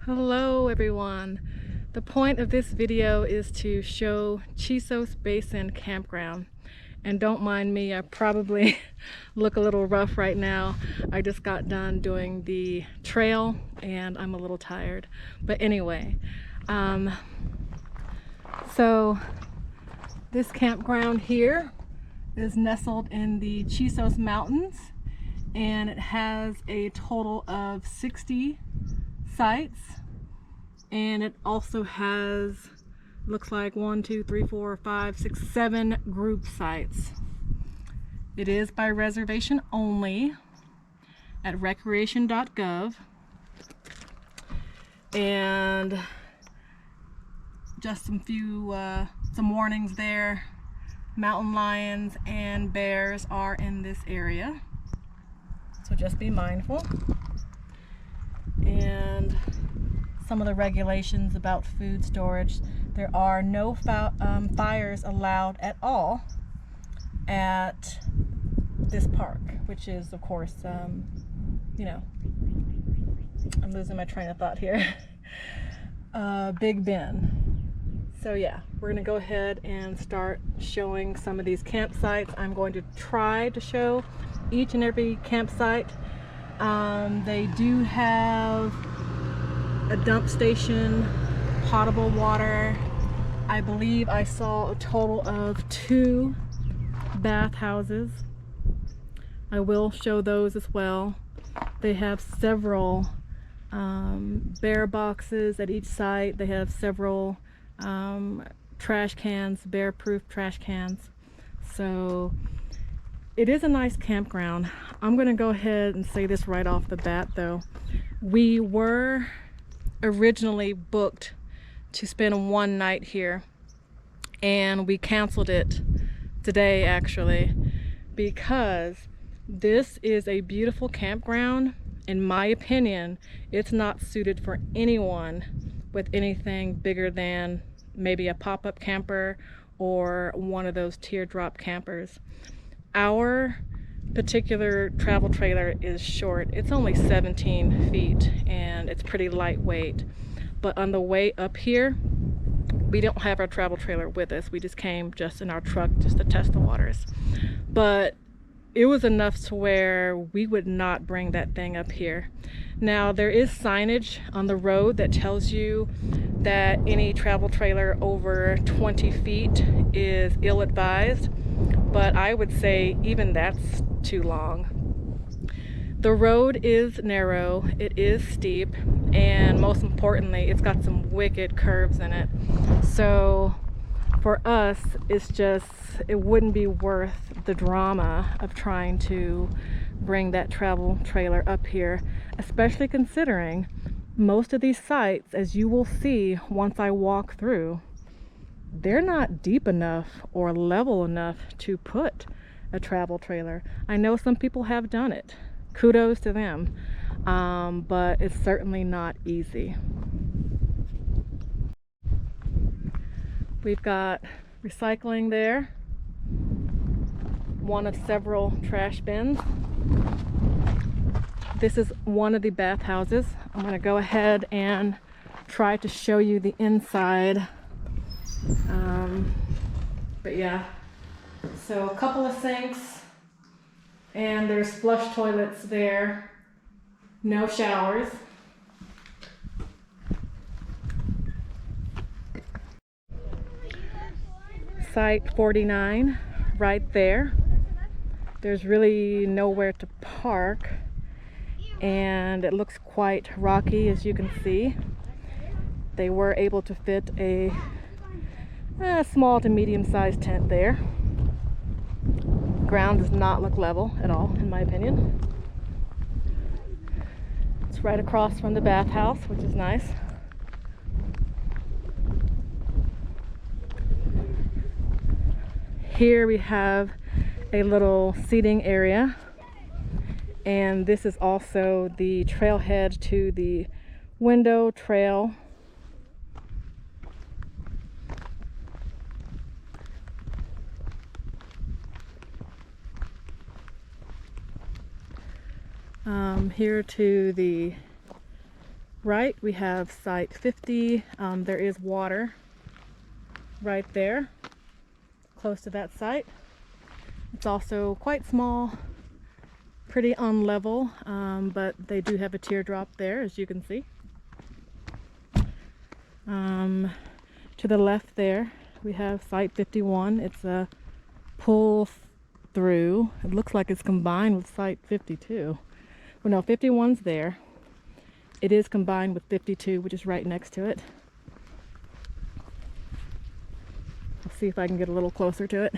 Hello everyone. The point of this video is to show Chisos Basin Campground. And don't mind me, I probably look a little rough right now. I just got done doing the trail and I'm a little tired. But anyway, so this campground here is nestled in the Chisos Mountains, and it has a total of 60 sites, and it also has, looks like 1, 2, 3, 4, 5, 6, 7 group sites. It is by reservation only at recreation.gov, and just some warnings there. Mountain lions and bears are in this area, so just be mindful. And some of the regulations about food storage: there are no fires allowed at all at this park, which is, of course, you know, I'm losing my train of thought here. Big Ben. So yeah, we're gonna go ahead and start showing some of these campsites. I'm going to try to show each and every campsite. They do have a dump station, potable water. I believe I saw a total of 2 bathhouses. I will show those as well. They have several bear boxes at each site. They have several trash cans, bear-proof trash cans. So it is a nice campground. I'm gonna go ahead and say this right off the bat though. We were originally booked to spend one night here, and we canceled it today actually, because this is a beautiful campground. In my opinion, it's not suited for anyone with anything bigger than maybe a pop-up camper or one of those teardrop campers. Our particular travel trailer is short. It's only 17 feet and it's pretty lightweight. But on the way up here, we don't have our travel trailer with us. We just came just in our truck just to test the waters. But it was enough to where we would not bring that thing up here. Now, there is signage on the road that tells you that any travel trailer over 20 feet is ill-advised, but I would say even that's too long. The road is narrow, it is steep, and most importantly, it's got some wicked curves in it. So for us, it wouldn't be worth the drama of trying to bring that travel trailer up here, especially considering most of these sites, as you will see once I walk through, they're not deep enough or level enough to put a travel trailer. I know some people have done it. Kudos to them, but it's certainly not easy. We've got recycling there, one of several trash bins. This is one of the bathhouses. I'm going to go ahead and try to show you the inside. But yeah, so a couple of sinks, and there's flush toilets there, no showers. Site 49 right there. There's really nowhere to park, and it looks quite rocky, as you can see. They were able to fit a small to medium-sized tent there. Ground does not look level at all, in my opinion. It's right across from the bathhouse, which is nice. Here we have a little seating area, and this is also the trailhead to the window trail. Here to the right, we have site 50. There is water right there, close to that site. It's also quite small, pretty unlevel, but they do have a teardrop there, as you can see. To the left there, we have site 51. It's a pull through. It looks like it's combined with site 52. Well, no, 51's there. It is combined with 52, which is right next to it. I'll see if I can get a little closer to it.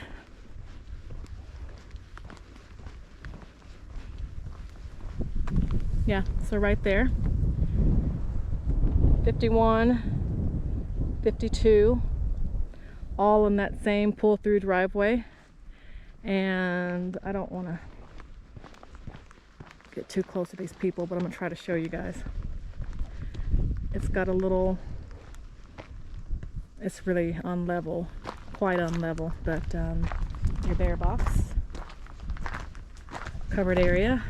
Yeah, so right there, 51, 52, all in that same pull-through driveway. And I don't want to get too close to these people, but I'm going to try to show you guys. It's got a little, it's really unlevel, quite unlevel, but your bear box, covered area.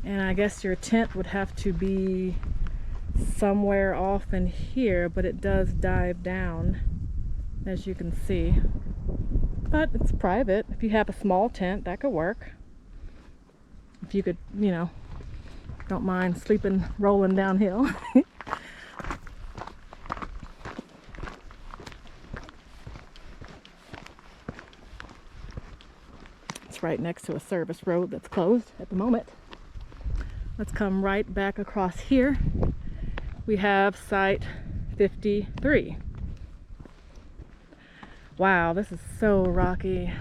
And I guess your tent would have to be somewhere off in here, but it does dive down, as you can see. But it's private. If you have a small tent, that could work. If you could, you know, don't mind sleeping, rolling downhill. It's right next to a service road that's closed at the moment. Let's come right back across here. We have site 53. Wow, this is so rocky.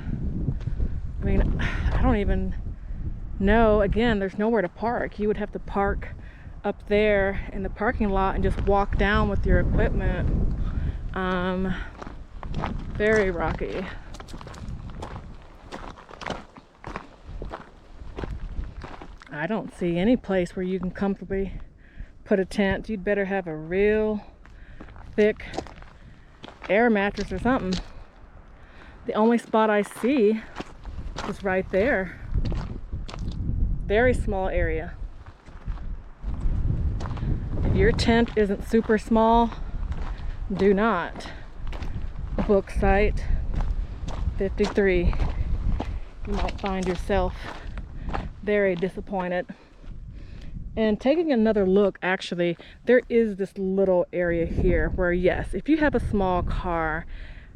I mean, I don't even know. Again, there's nowhere to park. You would have to park up there in the parking lot and just walk down with your equipment. Very rocky. I don't see any place where you can comfortably put a tent. You'd better have a real thick air mattress or something. The only spot I see is right there. Very small area. If your tent isn't super small, do not book site 53. You might find yourself very disappointed. And taking another look, actually, there is this little area here where, yes, if you have a small car,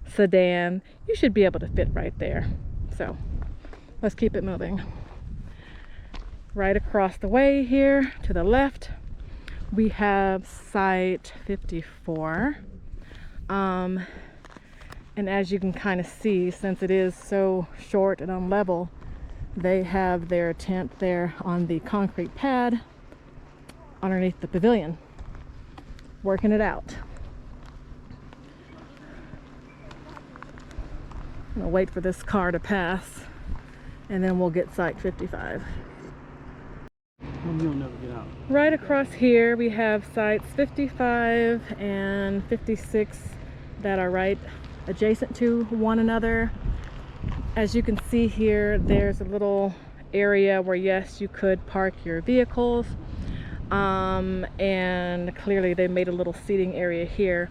sedan, you should be able to fit right there. So let's keep it moving. Right across the way here to the left, we have site 54. And as you can kind of see, since it is so short and unlevel, they have their tent there on the concrete pad underneath the pavilion, working it out. I'm gonna wait for this car to pass, and then we'll get site 55. Well, you'll never get out. Right across here, we have sites 55 and 56 that are right adjacent to one another. As you can see here, there's a little area where, yes, you could park your vehicles. And clearly they made a little seating area here.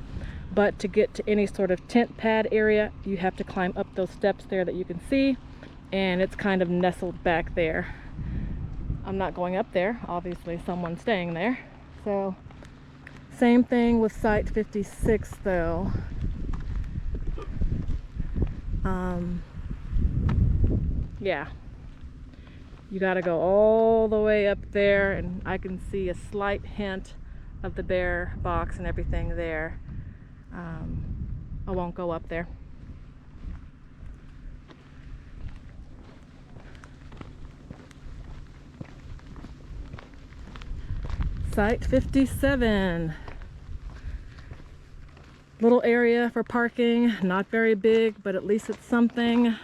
But to get to any sort of tent pad area, you have to climb up those steps there that you can see. And it's kind of nestled back there. I'm not going up there. Obviously, someone's staying there. So, same thing with site 56 though. Yeah, you got to go all the way up there, and I can see a slight hint of the bear box and everything there. I won't go up there. Site 57. Little area for parking, not very big, but at least it's something.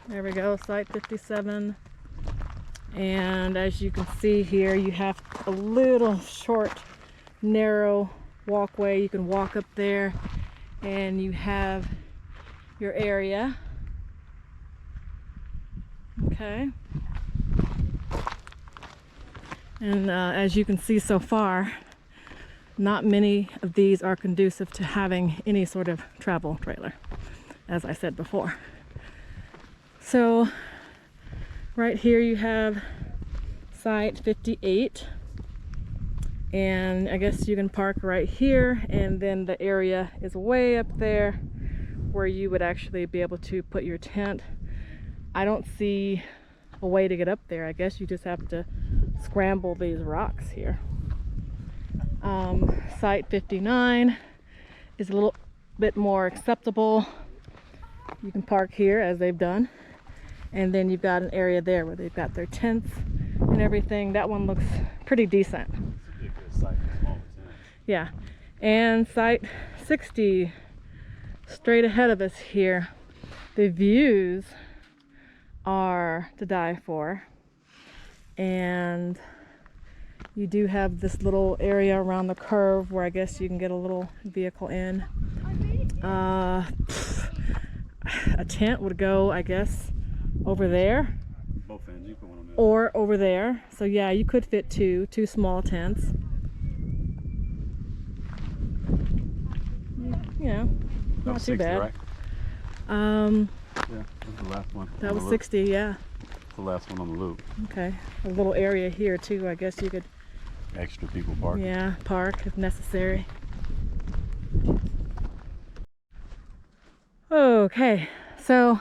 There we go, site 57. And as you can see here, you have a little short, narrow walkway. You can walk up there and you have your area. Okay. And as you can see so far, not many of these are conducive to having any sort of travel trailer, as I said before. So right here you have site 58, and I guess you can park right here, and then the area is way up there where you would actually be able to put your tent. I don't see a way to get up there. I guess you just have to scramble these rocks here. Site 59 is a little bit more acceptable. You can park here as they've done, and then you've got an area there where they've got their tents and everything. That one looks pretty decent. This would be a good site for smaller tents. Yeah. And site 60, straight ahead of us here, the views are to die for, and you do have this little area around the curve where I guess you can get a little vehicle in. A tent would go, I guess, over there. Both ends, you put one on there. Or over there. So yeah, you could fit two small tents. You know, not too 60, bad. right? Yeah, that's the last one. That was 60, yeah. The last one on the loop. Okay, a little area here too. I guess you could, Extra people parking. yeah, park if necessary. Okay, so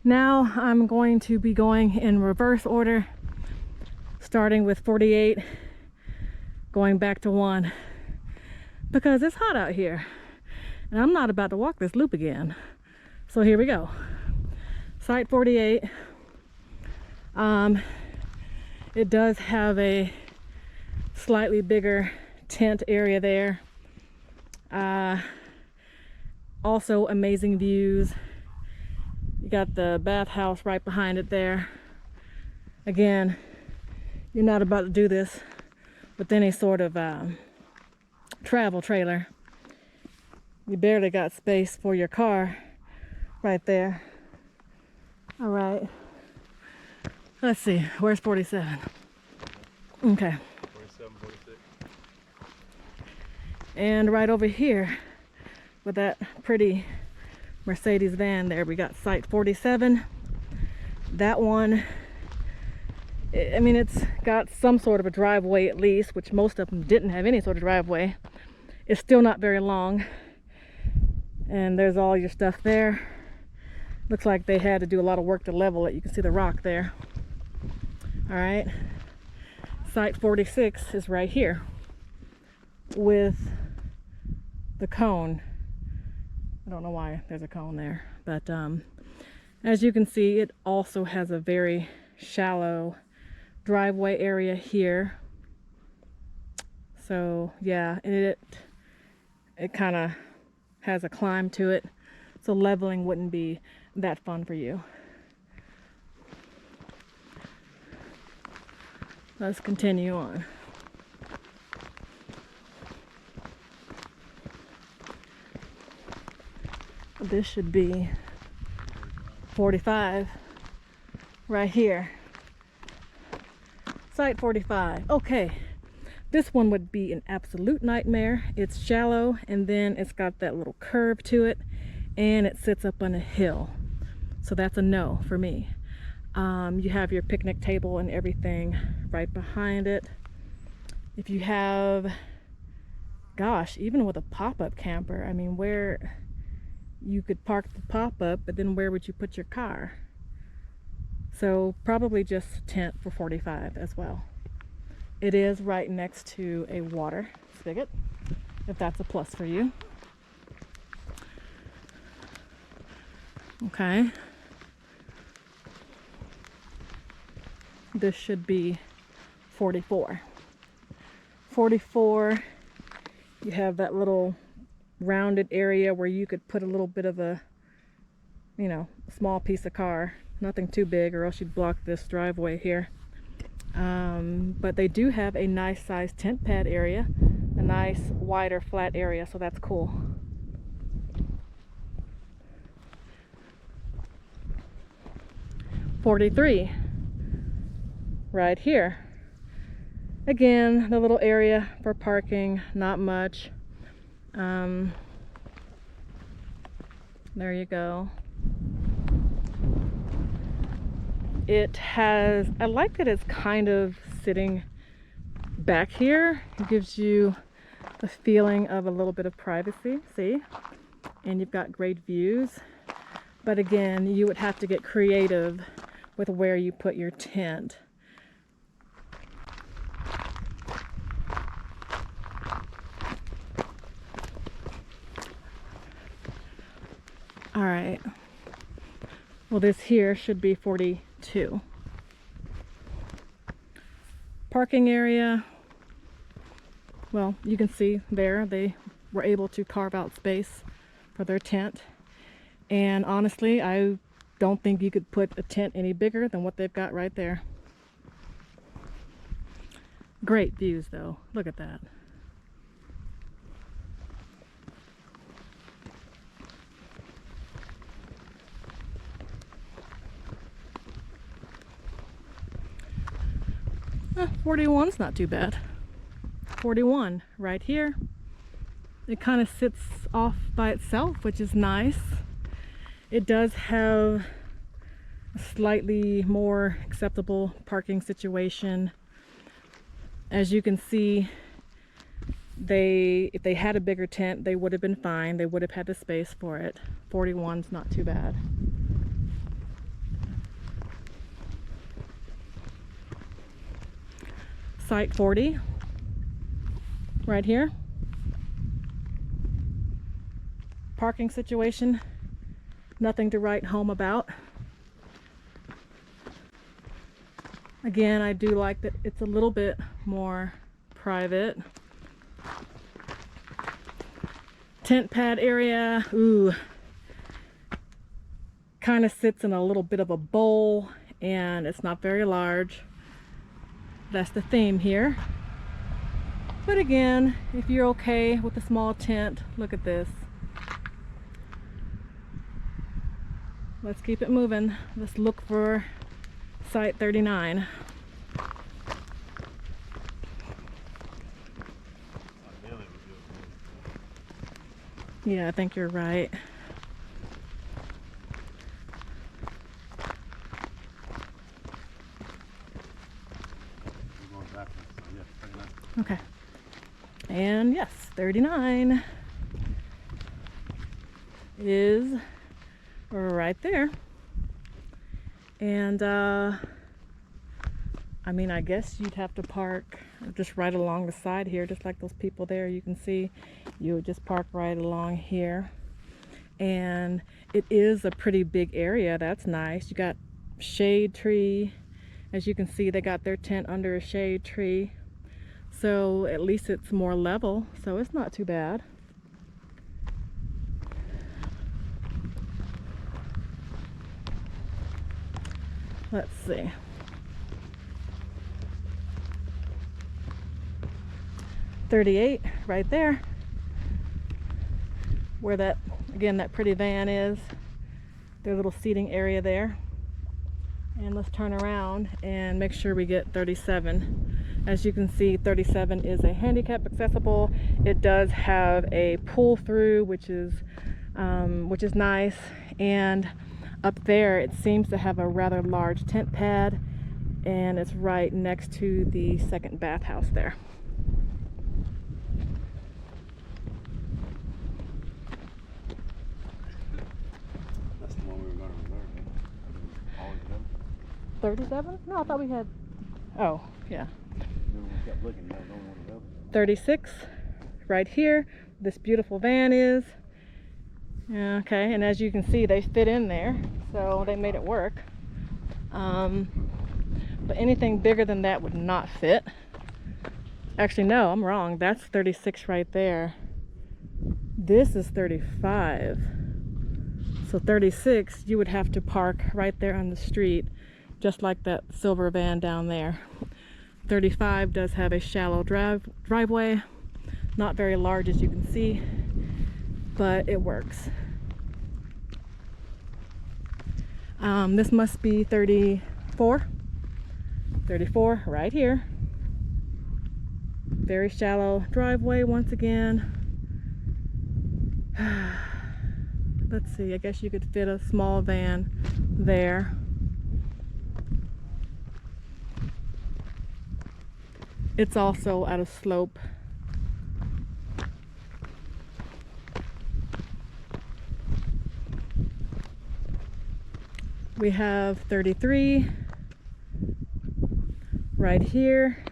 now I'm going to be going in reverse order, starting with 48, going back to 1, because it's hot out here and I'm not about to walk this loop again. So here we go. Site 48. It does have a slightly bigger tent area there. Also amazing views. You got the bathhouse right behind it there. Again, you're not about to do this with any sort of travel trailer. You barely got space for your car right there. All right. Let's see, where's 47? Okay. 47, 46. And right over here with that pretty Mercedes van there, we got site 47. That one, I mean, it's got some sort of a driveway at least, which most of them didn't have any sort of driveway. It's still not very long. And there's all your stuff there. Looks like they had to do a lot of work to level it. You can see the rock there. All right. Site 46 is right here with the cone. I don't know why there's a cone there, but as you can see, it also has a very shallow driveway area here. So yeah, it kind of has a climb to it, so leveling wouldn't be that fun for you. Let's continue on. This should be 45 right here. Site 45. Okay, this one would be an absolute nightmare. It's shallow, and then it's got that little curve to it, and it sits up on a hill. So that's a no for me. You have your picnic table and everything right behind it. If you have, gosh, even with a pop-up camper, I mean, where you could park the pop-up, but then where would you put your car? So probably just a tent for 45 as well. It is right next to a water spigot, if that's a plus for you. Okay. This should be 44. 44, you have that little rounded area where you could put a little bit of a, you know, small piece of car. Nothing too big, or else you'd block this driveway here. But they do have a nice sized tent pad area, a nice wider flat area, so that's cool. .43 right here. Again, the little area for parking, not much. There you go. It has, I like that it's kind of sitting back here. It gives you a feeling of a little bit of privacy, see? And you've got great views. But again, you would have to get creative with where you put your tent. All right. Well, this here should be 42. Parking area. Well, you can see there they were able to carve out space for their tent. And honestly, I don't think you could put a tent any bigger than what they've got right there. Great views though. Look at that. Eh, 41's not too bad. 41 right here. It kind of sits off by itself, which is nice. It does have a slightly more acceptable parking situation. As you can see, if they had a bigger tent, they would have been fine. They would have had the space for it. 41's not too bad. Site 40, right here. Parking situation, nothing to write home about. Again, I do like that it's a little bit more private. Tent pad area, ooh, kind of sits in a little bit of a bowl and it's not very large. That's the theme here. But again, if you're okay with a small tent, look at this. Let's keep it moving. Let's look for site 39. Yeah, I think you're right. Okay. And yes, 39 is right there. And I mean, I guess you'd have to park just right along the side here, just like those people there. You can see you would just park right along here. And it is a pretty big area. That's nice. You got shade tree. As you can see, they got their tent under a shade tree. So at least it's more level, so it's not too bad. Let's see. 38 right there, where that, again, that pretty van is. Their little seating area there. And let's turn around and make sure we get 37. As you can see, 37 is a handicap accessible. It does have a pull through, which is nice. And up there, it seems to have a rather large tent pad, and it's right next to the second bathhouse there. That's the one we were going to reserve. Always done. 37? No, I thought we had. Oh, yeah. We kept looking, no one wanted to go. 36 right here. This beautiful van is. Okay, and as you can see, they fit in there, so they made it work. But anything bigger than that would not fit. Actually, no, I'm wrong. That's 36 right there. This is 35. So 36, you would have to park right there on the street, just like that silver van down there. 35 does have a shallow driveway, not very large as you can see, but it works. This must be 34. 34 right here. Very shallow driveway once again. Let's see, I guess you could fit a small van there. It's also at a slope. We have 33 right here.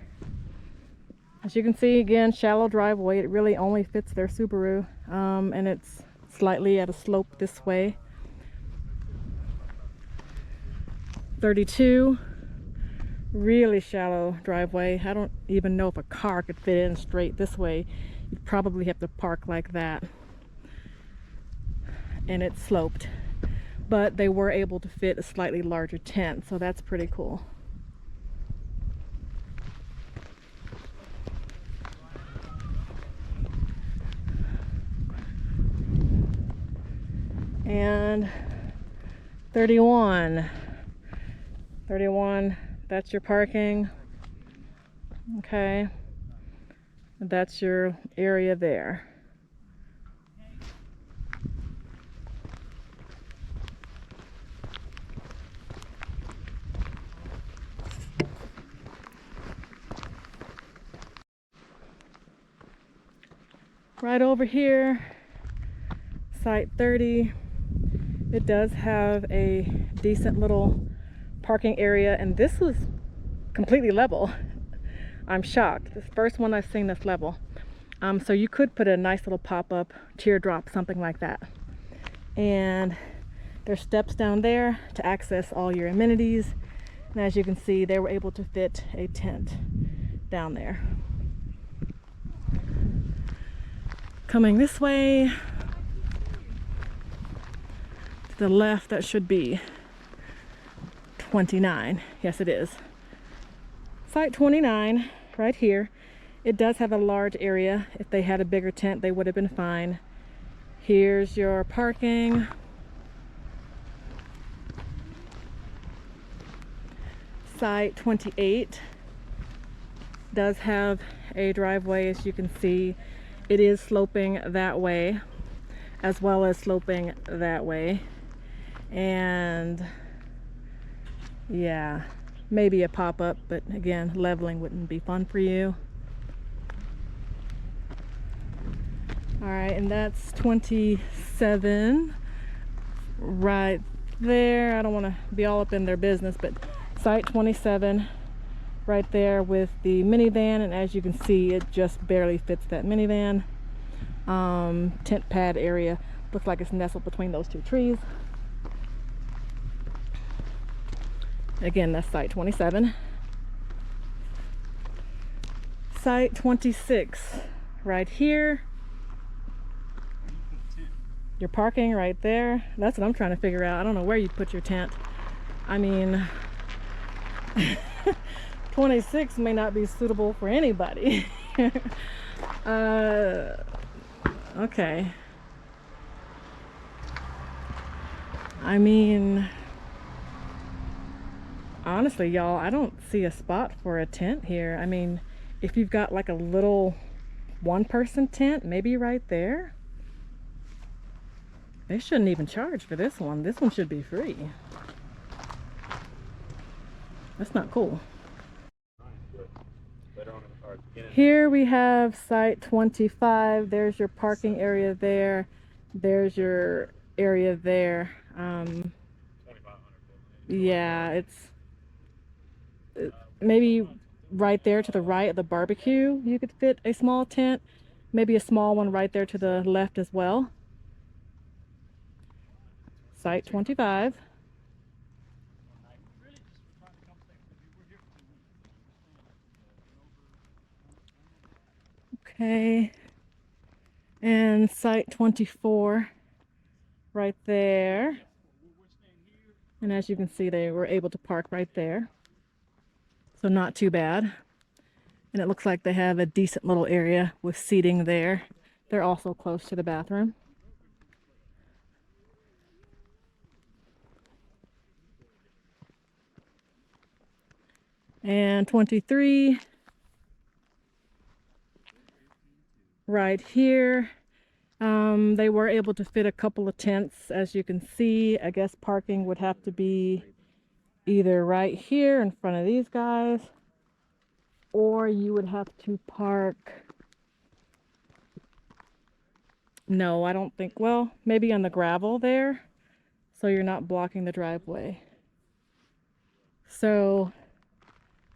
As you can see, again, shallow driveway. It really only fits their Subaru, and it's slightly at a slope this way. 32, really shallow driveway. I don't even know if a car could fit in straight this way. You'd probably have to park like that. And it's sloped. But they were able to fit a slightly larger tent, so that's pretty cool. And 31, that's your parking. Okay, that's your area there. Right over here, site 30, it does have a decent little parking area, and this was completely level. I'm shocked. This is the first one I've seen this level. So you could put a nice little pop-up teardrop, something like that. And there's steps down there to access all your amenities. And as you can see, they were able to fit a tent down there. Coming this way, to the left, that should be 29. Yes, it is. Site 29, right here. It does have a large area. If they had a bigger tent, they would have been fine. Here's your parking. Site 28 does have a driveway, as you can see. It is sloping that way, as well as sloping that way. And yeah, maybe a pop-up, but again, leveling wouldn't be fun for you. All right, and that's 27 right there. I don't want to be all up in their business, but site 27 right there with the minivan, and as you can see, it just barely fits that minivan. Tent pad area looks like it's nestled between those two trees. Again, that's site 27. Site 26 right here. Your parking right there. That's what I'm trying to figure out. I don't know where you put your tent. I mean, 26 may not be suitable for anybody. Okay. I mean, honestly, y'all, I don't see a spot for a tent here. I mean, if you've got like a little one-person tent, maybe right there. They shouldn't even charge for this one. This one should be free. That's not cool. Here we have site 25. There's your parking area there. There's your area there. Yeah, it's maybe right there to the right of the barbecue. You could fit a small tent. Maybe a small one right there to the left as well. Site 25. Okay. And site 24 right there. And as you can see, they were able to park right there. So not too bad. And it looks like they have a decent little area with seating there. They're also close to the bathroom. And 23. right here. They were able to fit a couple of tents, as you can see. I guess parking would have to be either right here in front of these guys, or you would have to park. No, I don't think, well, maybe on the gravel there, so you're not blocking the driveway. So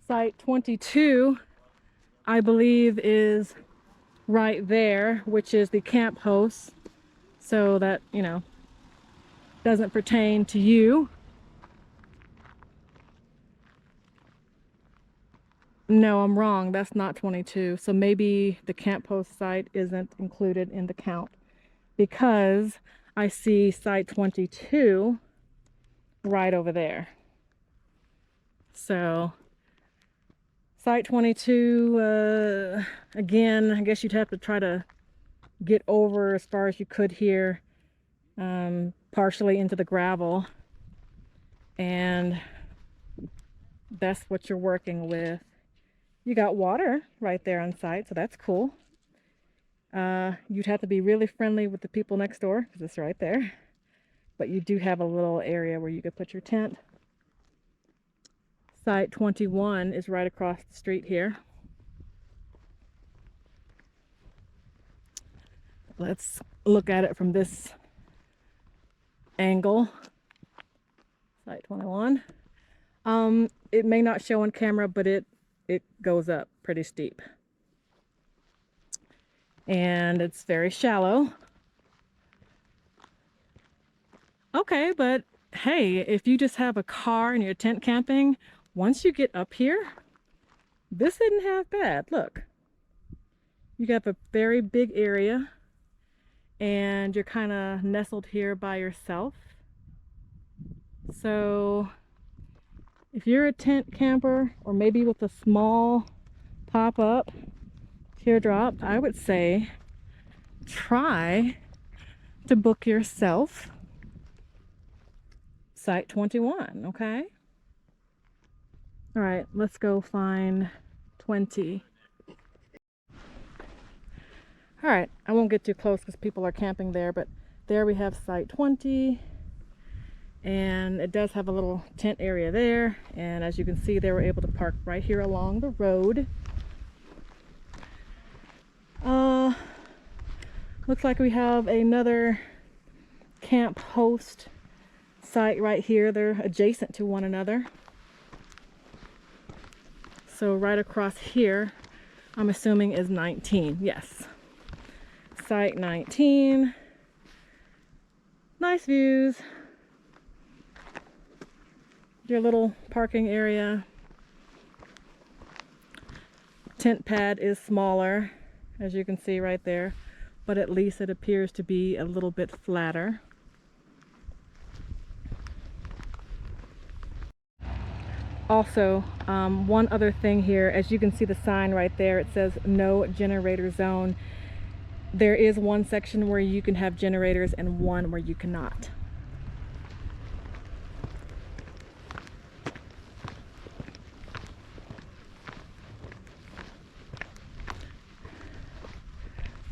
site 22, I believe, is right there, which is the camp host. So that, you know, doesn't pertain to you. No, I'm wrong. That's not 22. So maybe the camp host site isn't included in the count, because I see site 22 right over there. So site 22, again, I guess you'd have to try to get over as far as you could here, partially into the gravel, and that's what you're working with. You got water right there on site, so that's cool. You'd have to be really friendly with the people next door because it's right there. But you do have a little area where you could put your tent. Site 21 is right across the street here. Let's look at it from this angle. Site 21. It may not show on camera, but it goes up pretty steep. And it's very shallow. Okay, but hey, if you just have a car and you're tent camping, once you get up here, this isn't half bad. Look, you got a very big area and you're kind of nestled here by yourself. So if you're a tent camper, or maybe with a small pop-up teardrop, I would say try to book yourself site 21, okay? All right, let's go find 20. All right, I won't get too close because people are camping there, but there we have site 20, and it does have a little tent area there, and as you can see, they were able to park right here along the road. Looks like we have another camp host site right here. They're adjacent to one another. So right across here, I'm assuming is 19. Yes. Site 19. Nice views. Your little parking area. Tent pad is smaller, as you can see right there, but at least it appears to be a little bit flatter. Also, one other thing here, as you can see the sign right there, it says no generator zone. There is one section where you can have generators and one where you cannot.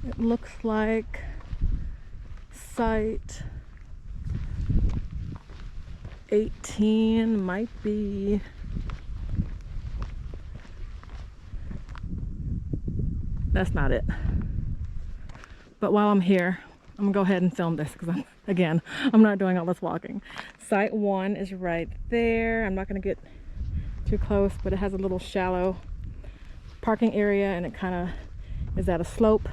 It looks like site 18 might be that's not it. But while I'm here, I'm gonna go ahead and film this because I'm not doing all this walking. Site 1 is right there. I'm not gonna get too close, but it has a little shallow parking area and it kind of is at a slope.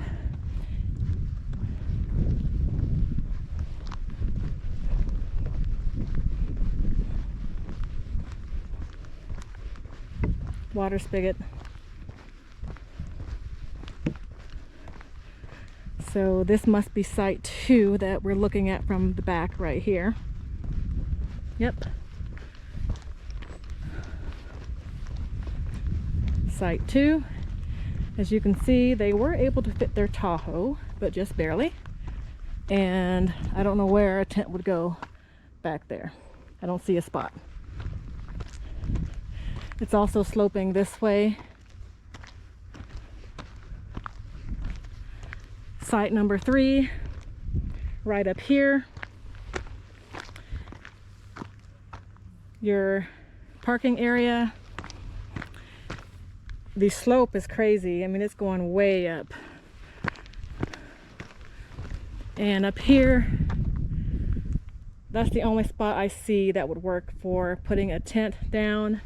Water spigot. So this must be site 2 that we're looking at from the back right here. Yep. Site 2. As you can see, they were able to fit their Tahoe, but just barely. And I don't know where a tent would go back there. I don't see a spot. It's also sloping this way. Site number 3, right up here. Your parking area. The slope is crazy. I mean, it's going way up. And up here, that's the only spot I see that would work for putting a tent down.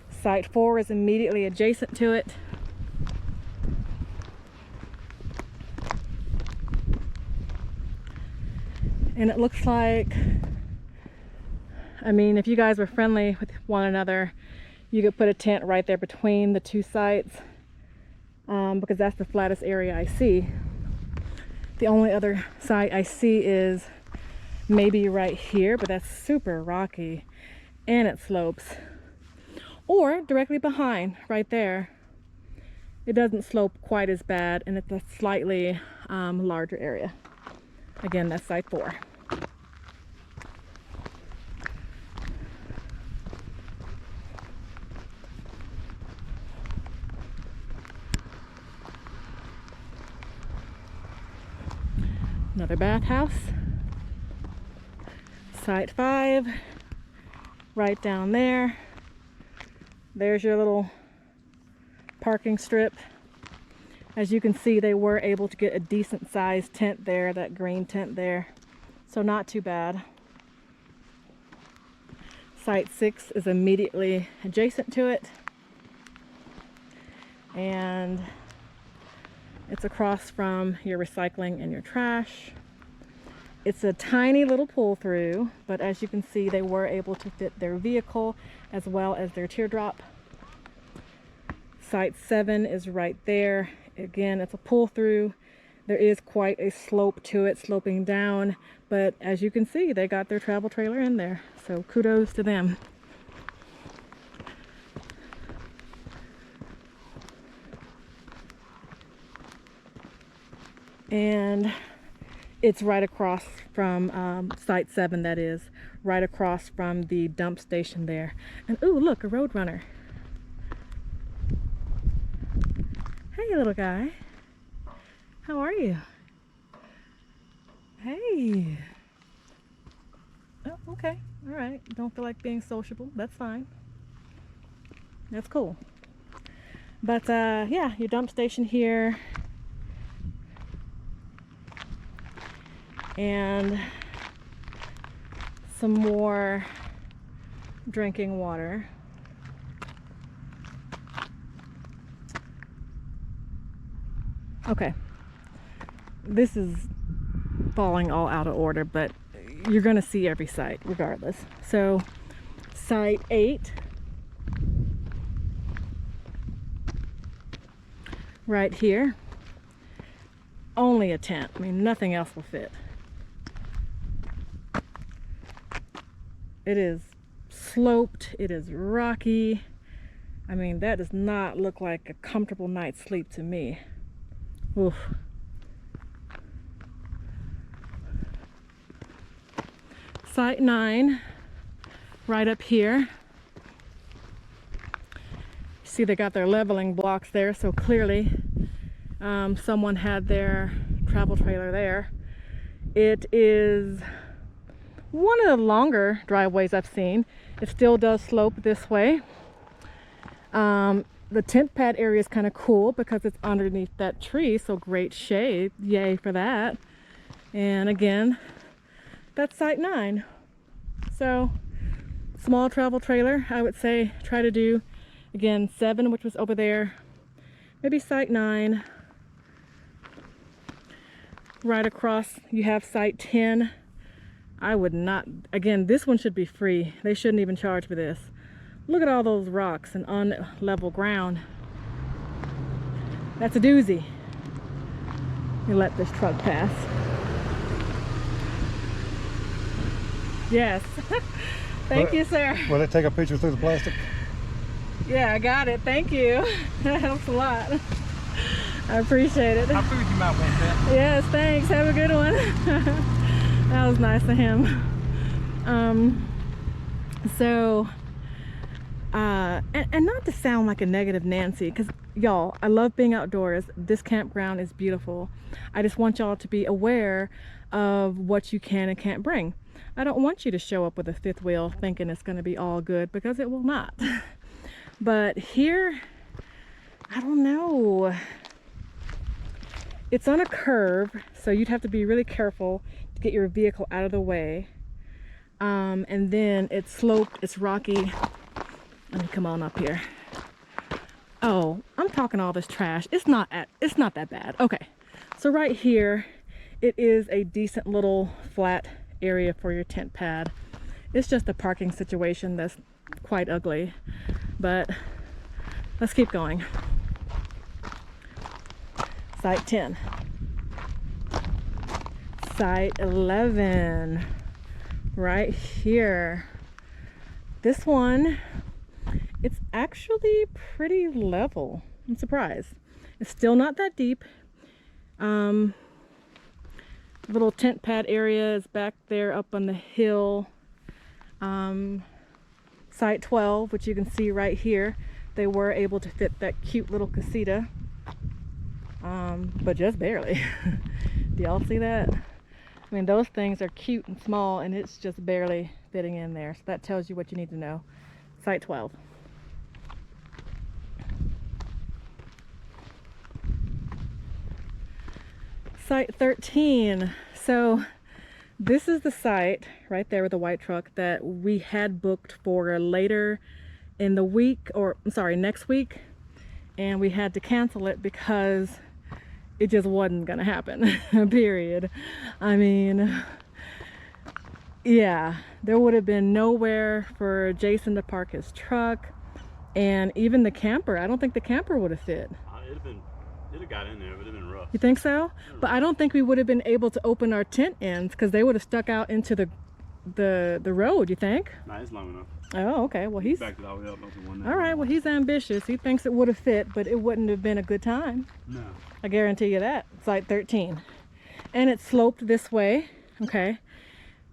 Site 4 is immediately adjacent to it. And it looks like, I mean, if you guys were friendly with one another, you could put a tent right there between the two sites, because that's the flattest area I see. The only other site I see is maybe right here, but that's super rocky and it slopes. Or directly behind, right there. It doesn't slope quite as bad, and it's a slightly larger area. Again, that's site 4. Another bathhouse. Site 5, right down there. There's your little parking strip. As you can see, they were able to get a decent sized tent there, that green tent there. So not too bad. Site 6 is immediately adjacent to it. And it's across from your recycling and your trash. It's a tiny little pull through, but as you can see, they were able to fit their vehicle as well as their teardrop. Site 7 is right there. Again, it's a pull through. There is quite a slope to it, sloping down, but as you can see, they got their travel trailer in there. So kudos to them. And it's right across from Site 7, that is, right across from the dump station there. And ooh, look, a roadrunner. Hey, little guy. How are you? Hey. Oh, okay. All right. Don't feel like being sociable. That's fine. That's cool. But yeah, your dump station here. And some more drinking water. Okay, this is falling all out of order, but you're gonna see every site regardless. So site 8, right here, only a tent. I mean, nothing else will fit. It is sloped, it is rocky. I mean, that does not look like a comfortable night's sleep to me. Oof. Site 9, right up here. See, they got their leveling blocks there, so clearly someone had their travel trailer there. It is one of the longer driveways I've seen. It still does slope this way. The tent pad area is kind of cool because it's underneath that tree, so great shade. Yay for that. And again, that's site 9. So small travel trailer. I would say try to do, again, 7, which was over there, maybe site 9. Right across you have site 10. I would not, again, this one should be free. They shouldn't even charge for this. Look at all those rocks and unlevel ground. That's a doozy. You let this truck pass. Yes. Thank you, sir. Will it take a picture through the plastic? Yeah, I got it. Thank you. That helps a lot. I appreciate it. I figured you might want that. Yes, thanks. Have a good one. That was nice of him. And not to sound like a negative Nancy, because y'all, I love being outdoors. This campground is beautiful. I just want y'all to be aware of what you can and can't bring. I don't want you to show up with a fifth wheel thinking it's going to be all good, because it will not. But here, I don't know. It's on a curve, so you'd have to be really careful to get your vehicle out of the way. And then it's sloped, it's rocky. Let me come on up here. Oh, I'm talking all this trash. It's not that bad. Okay, so right here, it is a decent little flat area for your tent pad. It's just a parking situation that's quite ugly, but let's keep going. Site 10. Site 11. Right here. This one, it's actually pretty level. I'm surprised. It's still not that deep. Little tent pad area is back there up on the hill. Site 12, which you can see right here, they were able to fit that cute little casita, but just barely. Do y'all see that? I mean, those things are cute and small, and it's just barely fitting in there. So that tells you what you need to know. Site 12. Site 13. So this is the site right there with the white truck that we had booked for later in the week, or I'm sorry, next week, and we had to cancel it because it just wasn't gonna happen. Period. I mean, yeah, there would have been nowhere for Jason to park his truck, and even the camper, I don't think the camper would have fit. It'd have got in there, but it'd have been rough. You think so? But I don't think we would have been able to open our tent ends because they would have stuck out into the road, you think? Nah, it's long enough. Oh, okay. Well, he's backed it all the way up to one. all right. Well, he's ambitious. He thinks it would have fit, but it wouldn't have been a good time. No. I guarantee you that. Site 13. And it's sloped this way. Okay.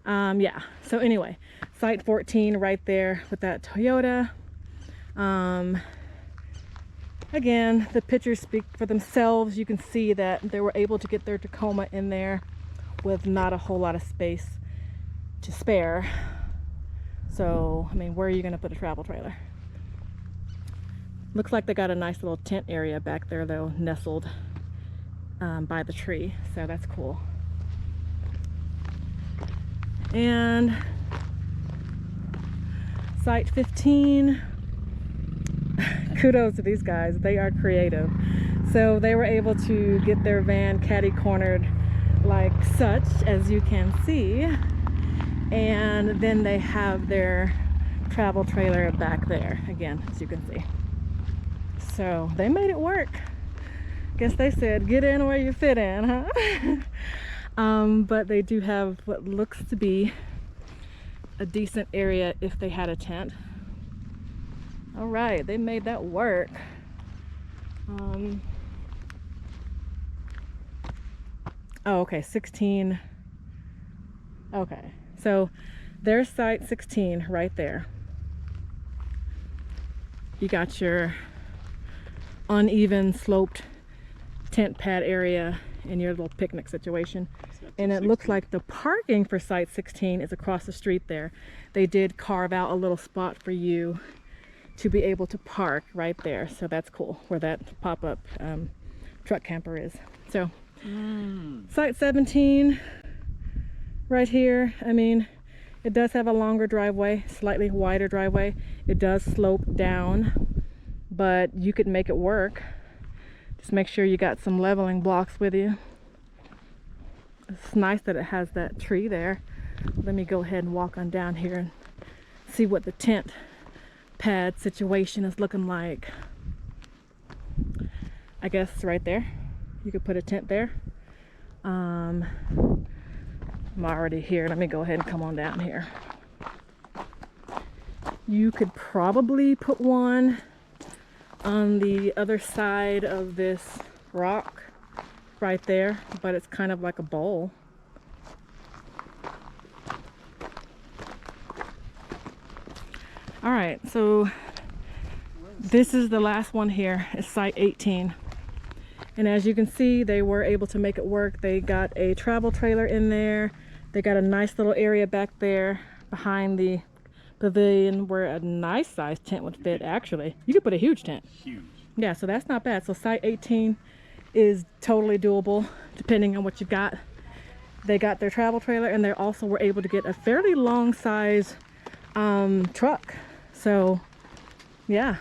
Yeah. So anyway, site 14 right there with that Toyota. Again, the pictures speak for themselves. You can see that they were able to get their Tacoma in there with not a whole lot of space to spare. So, I mean, where are you going to put a travel trailer? Looks like they got a nice little tent area back there, though, nestled by the tree. So that's cool. And site 15. Kudos to these guys. They are creative. So they were able to get their van catty cornered like such, as you can see. And then they have their travel trailer back there, again, as you can see. So they made it work. Guess they said, get in where you fit in, huh? But they do have what looks to be a decent area if they had a tent. All right, they made that work. Oh, okay, 16. Okay, so there's site 16 right there. You got your uneven sloped tent pad area in your little picnic situation. And it looks like the parking for site 16 is across the street there. They did carve out a little spot for you to be able to park right there. So that's cool, where that pop-up truck camper is. So site 17 right here. I mean, it does have a longer driveway, slightly wider driveway. It does slope down, but you could make it work. Just make sure you got some leveling blocks with you. It's nice that it has that tree there. Let me go ahead and walk on down here and see what the tent pad situation is looking like. I guess right there you could put a tent there. I'm already here. Let me go ahead and come on down here. You could probably put one on the other side of this rock right there, but it's kind of like a bowl. All right, so This is the last one here. It's site 18. And as you can see, they were able to make it work. They got a travel trailer in there. They got a nice little area back there behind the pavilion where a nice sized tent would fit. Actually, you could put a huge tent. Huge. Yeah, so that's not bad. So site 18 is totally doable depending on what you've got. They got their travel trailer, and they also were able to get a fairly long size truck. So yeah.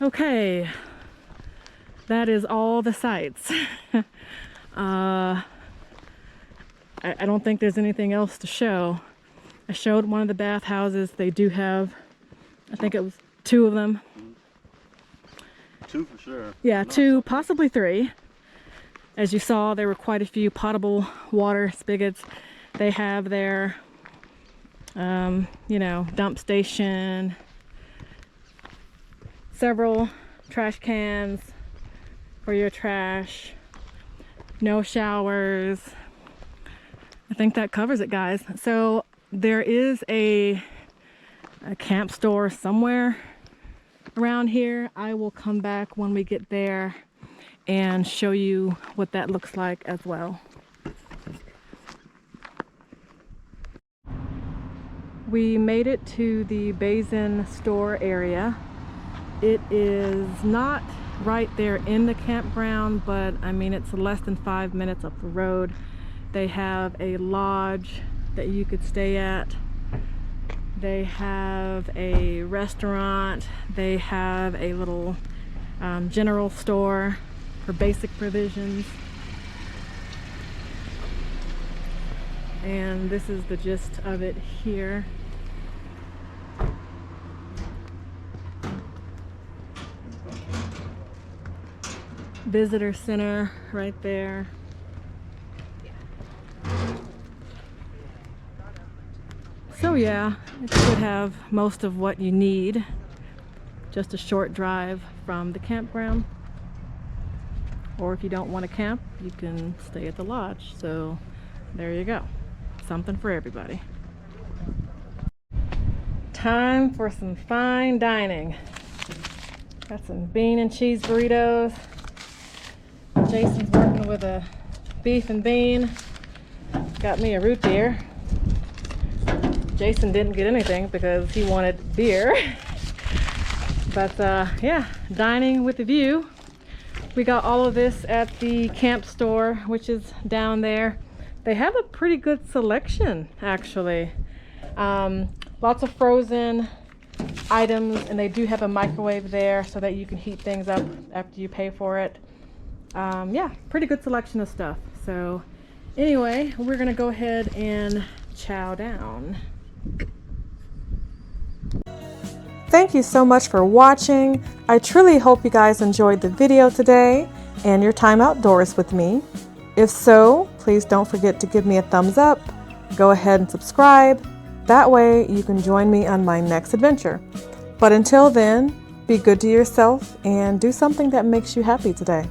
Okay, that is all the sites. I don't think there's anything else to show. I showed one of the bathhouses. They do have, I think it was 2 of them. 2 for sure. Yeah, 2, possibly 3. As you saw, there were quite a few potable water spigots. They have their, you know, dump station, several trash cans for your trash, no showers. I think that covers it, guys. So there is a camp store somewhere around here. I will come back when we get there and show you what that looks like as well. We made it to the Basin store area. It is not right there in the campground, but I mean, it's less than 5 minutes up the road. They have a lodge that you could stay at. They have a restaurant. They have a little general store for basic provisions. And this is the gist of it here. Visitor center right there. So yeah, it should have most of what you need. Just a short drive from the campground. Or if you don't want to camp, you can stay at the lodge. So there you go. Something for everybody. Time for some fine dining. Got some bean and cheese burritos. Jason's working with a beef and bean. Got me a root beer. Jason didn't get anything because he wanted beer. But yeah, dining with a view. We got all of this at the camp store, which is down there. They have a pretty good selection, actually. Lots of frozen items, and they do have a microwave there so that you can heat things up after you pay for it. Yeah, pretty good selection of stuff. So anyway, we're gonna go ahead and chow down. Thank you so much for watching. I truly hope you guys enjoyed the video today and your time outdoors with me. If so, please don't forget to give me a thumbs up. Go ahead and subscribe. That way you can join me on my next adventure. But until then, be good to yourself and do something that makes you happy today.